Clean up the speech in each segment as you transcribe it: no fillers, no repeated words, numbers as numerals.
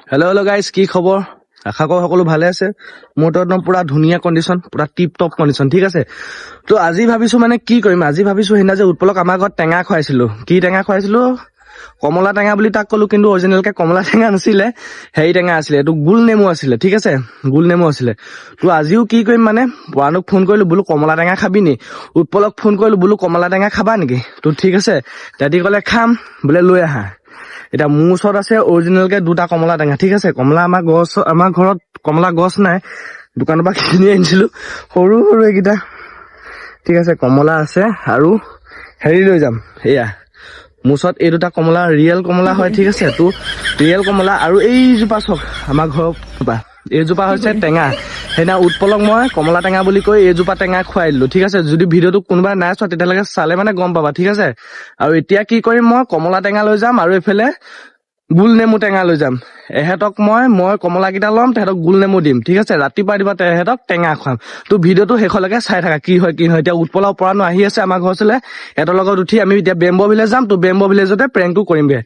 Hello' guys, কি খবৰ? আশা কৰো সকলো ভালে আছে। মোৰ তো একদম পুৰা ধুনীয়া কণ্ডিশ্যন, পুৰা টিপ টপ কণ্ডিশ্যন, ঠিক আছে। তো আজি ভাবিছো মানে কি কৰিম, আজি ভাবিছো সেইদিনা যে উৎপলক আমাৰ ঘৰত টেঙা খুৱাইছিলো। কি টেঙা খুৱাইছিলো? কমলা টেঙা বুলি তাক কলো, কিন্তু অৰিজিনেলকে কমলা টেঙা নাছিলে, হেৰি টেঙা আছিলে, এইটো গোল নেমু আছিলে, ঠিক আছে, গোল নেমু আছিলে। তো আজিও কি কৰিম মানে, পৰাণক ফোন কৰিলো, বোলো কমলা টেঙা খাবি নি? উৎপলক ফোন কৰিলো, বোলো কমলা টেঙা খাবা নেকি? তো ঠিক আছে, দাদি ক'লে খাম, বোলে লৈ আহা। এতিয়া মোৰ ওচৰত আছে অৰিজিনেলকে দুটা কমলা টেঙা, ঠিক আছে। কমলা আমাৰ ঘৰত কমলা গছ নাই, দোকানৰ পৰা কিনি আনিছিলো, সৰু সৰু এইকেইটা, ঠিক আছে। কমলা আছে আৰু হেৰি লৈ যাম, এয়া মোৰ ওচৰত এই দুটা কমলা ৰিয়েল কমলা হয়, ঠিক আছে। তো ৰিয়েল কমলা আৰু এইজোপা চক আমাৰ ঘৰৰ পৰা, এইজোপা হৈছে টেঙা। সেইদিনা উৎপলক মই কমলা টেঙা বুলি কৈ এইজোপা টেঙা খুৱাই দিলো, ঠিক আছে। যদি ভিডিঅ'টো কোনোবাই নাই চোৱা তেতিয়ালৈকে চালে মানে গম পাবা, ঠিক আছে। আৰু এতিয়া কি কৰিম, মই কমলা টেঙা লৈ যাম আৰু এইফালে গোল নেমু টেঙা লৈ যাম। এহেঁতক মই কমলা কেইটা ল'ম, তেহেঁতক গোল নেমু দিম, ঠিক আছে। ৰাতিপুৱা দিবা তেহেঁতক টেঙা খুৱাম। তো ভিডিঅ'টো শেষলৈকে চাই থাকা, কি হয় কি নহয়। এতিয়া উৎপলাও পৰানো আহি আছে আমাৰ ঘৰ ওচৰলৈ, সিহঁতৰ লগত উঠি আমি এতিয়া বেম্ব ভিলেজ যাম। তো বেম্ব ভিলেজতে প্ৰেংকটো কৰিমগে।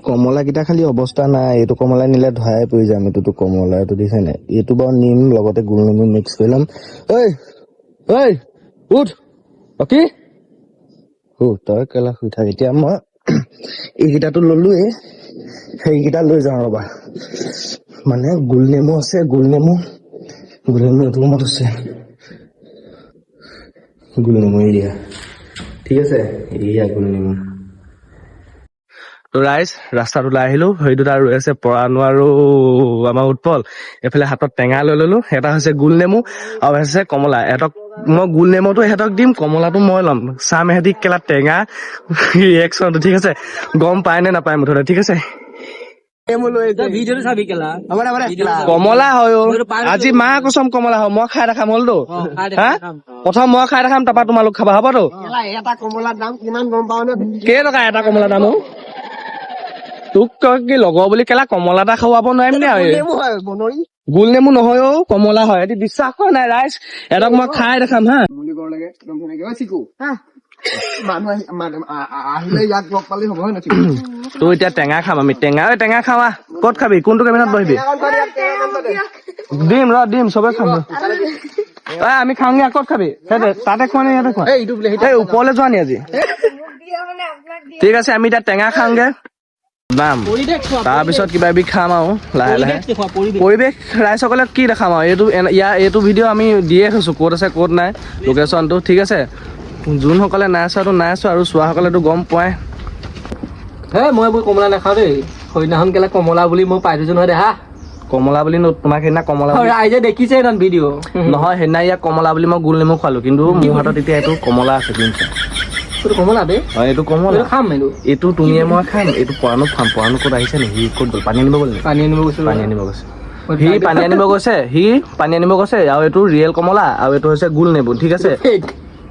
কমলা কেইটা খালি অৱস্থা নাই, এইটো কমলা নিলে ধৰাই পৰি যাম। এইটোতো কমলা, এইটো দিছে নাই, এইটো বাৰু নিম, লগতে গোল নেমু মিক্স কৰি ল'ম। ঐ ঐ উঠ, কি তই কেলা শুই থাক। এতিয়া মই এইকেইটাতো ললোৱে, সেইকেইটা লৈ যাওঁ ৰবা। মানে গোল নেমু আছে, গোল নেমু এইটো ৰুমত আছে, গোল নেমু এৰিয়া, ঠিক আছে। এৰিয়া গোল নেমু। তো ৰাইজ, ৰাস্তাত ওলাই আহিলো, সেই দুটা ৰৈ আছে, পৰাণু আৰু আমাৰ উৎপল। এইফালে হাতত টেঙা লৈ ললো, এটা হৈছে গোল নেমু আৰু হৈছে কমলা। এহঁতক মই গোল নেমুটো এহঁতক দিম, কমলাটো মই ল'ম। চাম এহেঁতি কেলা টেঙা ৰিয়েকচনটো, ঠিক আছে। গম পায় নে নাপায় মুঠতে, ঠিক আছে। কমলা হয় আজি, মা কচম কমলা হয়। মই খাই দেখাম, হ'লতো হা, প্ৰথম মই খাই দেখাম, তাৰপা তোমালোক খাবা, হ'বতো। এটা কমলাৰ দাম কিমান গম পাও নে? কেইটকা এটা কমলা দাম? তোক তই কি লগৰ বুলি কেলা কমলা এটা খুৱাব নোৱাৰিম নে? গোল নেমু নহয় অ, কমলা হয়। এটি বিশ্বাস কৰা নাই ৰাইজ, এহঁতক মই খাই দেখাম হা। আহিলে ইয়াক লগ পালি হ'ব হয় নহয়? তো এতিয়া টেঙা খাম আমি, টেঙা খাৱা। ক'ত খাবি, কোনটো কেবিনত বহিবি? দিম চবে খাম। আমি খাওঁগে, ক'ত খাবি? তাতে খোৱা নে ইয়াতে খোৱা? এই ওপৰলৈ যোৱা নি আজি? ঠিক আছে, আমি এতিয়া টেঙা খাওঁগে, দাম তাৰপিছত কিবা কিবি খাম আৰু লাহে লাহে। পৰিৱেশ ৰাইজসকলে কি দেখাম আৰু, এইটো ভিডিঅ' আমি দিয়ে থৈছো, ক'ত আছে ক'ত নাই লোকেশ্যনটো, ঠিক আছে। যোনসকলে নাই চোৱাটো নাই চোৱা, আৰু চোৱাসকলেতো গম পোৱাই। হে মই এইবোৰ কমলা নাখাওঁ দেই। সেইদিনাখন কেলা কমলা বুলি মই পাই থৈছো নহয়, দেহা কমলা বুলি তোমাক সেইদিনা কমলা ৰাইজে দেখিছে সেইদিনা ভিডিঅ'। নহয়, সেইদিনা ইয়াক কমলা বুলি মই গোল নেমু খোৱালো, কিন্তু মোৰ হাতত এতিয়া এইটো কমলা আছে। এইটো কমলা বে, এইটো কমলা খাম। এইটো তুমিয়ে মই খাম, এইটো পৰাণুক খাম। পৰাণু ক'ত আহিছে নি? সি ক'ত গ'ল? পানী আনিব গ'ল নি? পানী আনিব গৈছে। সি পানী আনিব গৈছে। আৰু এইটো ৰিয়েল কমলা আৰু এইটো হৈছে গোল নেমু, ঠিক আছে।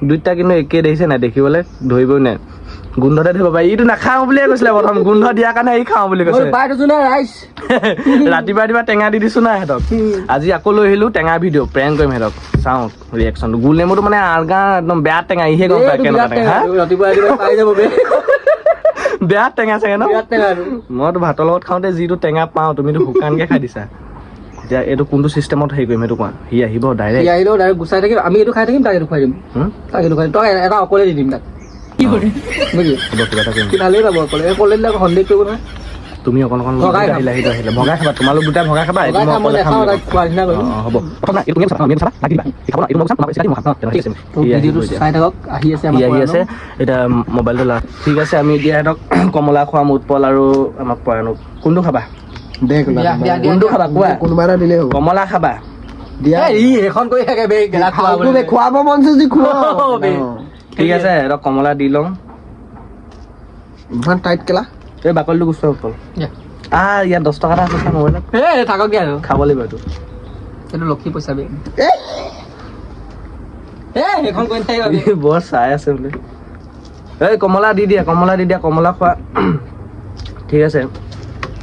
দুইটা কিন্তু একেই দেখিছে নাই? দেখিবলৈ ধৰিবই নাই, গোন্ধতে ধৰিব পাৰি। ইটো নাখাওঁ বুলিয়ে কৈছিলে প্ৰথম, গোন্ধ দিয়াৰ কাৰণে সি খাওঁ বুলি কৈছে। ৰাতিপুৱা টেঙা দি দিছো না সিহঁতক। আজি আকৌ লৈ আহিলো টেঙা ভিডিঅ', প্ৰেংক কৰিম সিহঁতক, চাওঁ ৰিয়েকচনটো। গোল নেমুটো মানে আলগা একদম বেয়া টেঙা, ইহে গম পায় কেনেকুৱা টেঙা। বেয়া টেঙা চাগে ন? মইতো ভাতৰ লগত খাওঁতে যিটো টেঙা পাওঁ, তুমিতো শুকানকে খাই দিছা। এতিয়া এইটো কোনটো চিষ্টেমত হেৰি কৰিম সেইটো কোৱা। সি আহিব ডাইৰেক্ট গুচাই থাকিম, আমি এইটো খাই থাকিম, তাক এইটো খুৱাই দিম। তাক এইটো খুৱাই দিম, তই এটা অকলে দি দিম তাক। কি কৰিম? ভালেই পাব অকলে, অকলে দিলে আকৌ সন্দেহ কৰিব নহয়। তুমি অকণ আহিলে ভগাই খাবা, তোমালোক দুটাই ভগাই খাবা। হ'ব চাই থাকক, আহি আছে এতিয়া মোবাইলটো লা, ঠিক আছে। আমি এতিয়া সিহঁতক কমলা খুৱাম, উৎপল আৰু আমাক পৰাণুক। কোনটো খাবা? কোনটো খাবা কোৱা? কোনোবা এটা দিলেই হ'ব। কমলা খাবা? সেইখন কৰি থাকে বে, খুৱাব মন আছে যদি খুৱাব। ঠিক আছে, সিহঁতক কমলা দি লওঁ। ইমান টাইট কেলা, এই বাকলিটো গুচোৱা উৎপল। ইয়াত 10 টকা এটা আছে মোবাইলত, থাকক দিয়া, খাব লাগিব এইটো। এইটো লক্ষী পইচা বে, সেইখন কৰি থাকিবা। বৰ চাই আছে বোলে। এই কমলা দি দিয়া, কমলা খোৱা, ঠিক আছে।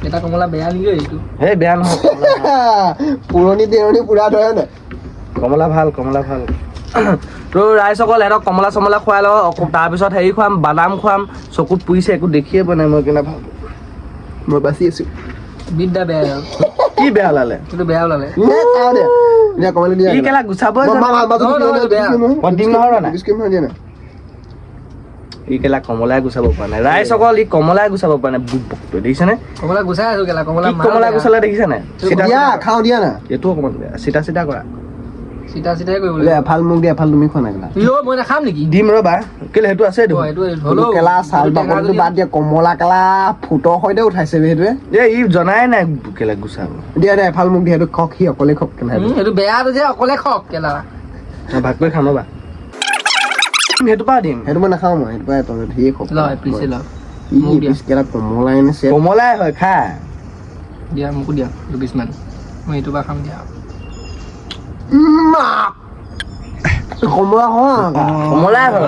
এটা কমলা বেয়া নেকি এইটো? বেয়া নহয়, পুৰণি দেৰণি পুৰা ধৰে নাই? কমলা ভাল। তো ৰাইজসকল সিহঁতক কমলা চমলা খুৱাই লওঁ, তাৰপিছত হেৰি খুৱাম, বাদাম খুৱাম। চকুত পুৰিছে, একো দেখিয়ে পোৱা নাই মই, কেনে ভাল মই বাচি আছো। বিদ্যা বেয়া কি বেয়া ওলালে কিন্তু বেয়া ওলালে চাওঁ দে এতিয়া কমালি দিয়া ই কেলা গুচাব দিম নহয় না ই কেলা কমলাই গুচাব পৰা নাই ৰাইজ অকল ই কমলাই গুচাব পৰা নাই দেখিছেনে কমলা গুচাই আছো কেলা কমলা কমলা গুচালে দেখিছে নাই দিয়া খাওঁ দিয়া না এইটো অকমান বেয়া চিধা চিধা কৰা চিটা চিটাই কৰিব বোলে এফাল মোক দিয়া এফাল তুমি খোৱা নাই কেলা ইও মই নাখাম নেকি দিম ৰবা কেলে সেইটো আছে দেখোন এইটো হলো কেলা চাল বাকলিটো বাদ দিয়া কমলা কেলা ফুটৰ সৈতে উঠাইছে বে সেইটোৱে ই জনাই নাই কেলে গুচাব দিয়া দে এফাল মোক দিয়া সেইটো খক সি অকলে খক কেনেকে এইটো বেয়াটো যে অকলে খক কেলা ভাগ কৰি খাম ৰবা সেইটো পৰা দিম সেইটো মই নাখাওঁ মই সেইটো পৰা তলত সিয়ে খক ল পিছে ল ই পিছ কেলা কমলা এনে চেট কমলাই হয় খা দিয়া মোকো দিয়া 20 মান মই এইটো বা খাম দিয়া কমলা হয় কমলাই হয়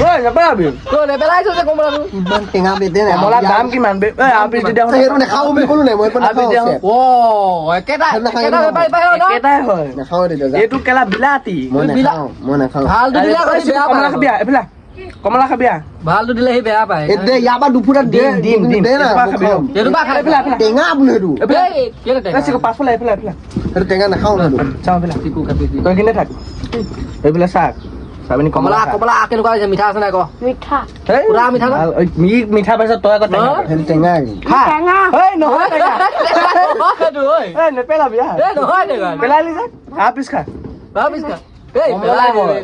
ঐ নাপাবি তো নেপেলাইছো যে কমলাটো ইমান টেঙা বেদে নাই কমলাৰ দাম কিমান বে ঐ আপি দি দিয়া সেইটো নাখাওঁ বুলি ক'লো নাই মই এইটো নাখাওঁ চেট ও একেটা বেপাৰী পাই ন একেটাই হয় নাখাওঁ তেতিয়া যা এইটো কেলা বিলাতী মই নাখাওঁ ভালটো দিলে আকৌ সি বেয়া কমলা পায় খাবি এইফালে কমলা খাবি ভালটো দিলে সি বেয়া পায় দে ইয়াৰ পৰা দুফুটা দিম দে না এইটো বা খাই পেলাই টেঙা বোলো সেইটো কেলে টেঙা পাছফালে এইফালে সেইটো টেঙা নাখাওঁ সেইটো চাওঁ এইফালে চিকু কাটি দি তই কিনে থাক এইফালে চাক চাবিনি কমলা কমলা কেনেকুৱা হৈছে মিঠা আছে নাই ক মিঠা পুৰা মিঠা ন মিঠা পাইছ তই আকৌ টেঙা পাইছ। সেইটো টেঙা খা টেঙা ঐ নহয় টেঙা সেইটো ঐ ঐ নেপেলাবি হা এ নহয় টেঙা পেলালি যে খা পিছ খা ভাবিছ কা এই কমলাই পেলাই হয়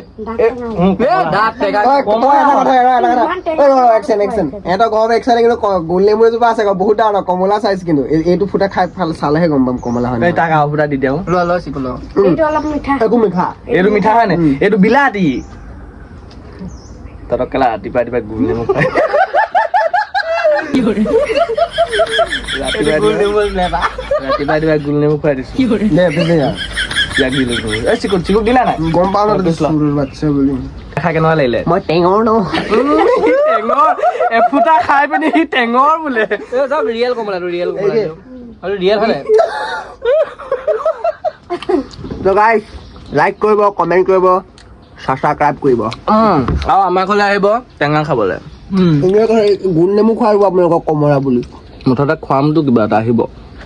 দে দাঁত টেঙা এহঁতৰ ঘৰৰ এক চাইডে কিন্তু গোল নেমু এজোপা আছে বহুত ডাঙৰ কমলা চাইজ কিন্তু এইটো ফুটা খাই চালেহে গম পাম কমলা হয় এই তাক আৰু ফুটা দি দিওঁ ল ল চিকু ল এইটো অলপ মিঠা একো মিঠা এইটো মিঠা হয় নে এইটো বিলাতী তহঁতক কেলা ৰাতিপুৱা ৰাতিপুৱা গুল নেমু খুৱাই ৰাতিপুৱা গুল নেমু খুৱাই দিছো দে পিছে ইয়াক দিলো তুমি এই চিকুক চিকুক দিলা নাই গম পাওঁ ন চুৰুৰ বাচ্ছা বুলি খাই কেনেকুৱা লাগিলে মই টেঙৰ ন টেঙৰ এফুটা খাই পিনি সি টেঙৰ বোলে এই চব ৰিয়েল কমলাটো ৰিয়েল কমলাটো আৰু ৰিয়েল হয় তো গাইস লাইক কৰিব কমেন্ট কৰিব সাবস্ক্ৰাইব কৰিব আৰু আমাৰ ঘৰলৈ আহিব টেঙা খাবলৈ গোল নেমু খুৱাব আপোনালোকক কমলা বুলি মুঠতে খুৱামতো কিবা এটা আহিব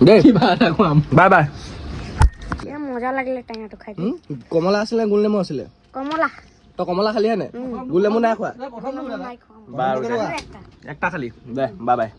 দেই কিবা এটা খুৱাম বাই বাই মজা লাগিলে টেঙাটো খাই কমলা আছিলে গোল নেমু আছিলে কমলা তই কমলা খালি নে গোল নেমু নাই খোৱা নাই খোৱা বাৰু একটা একটা খালি দে বাই বাই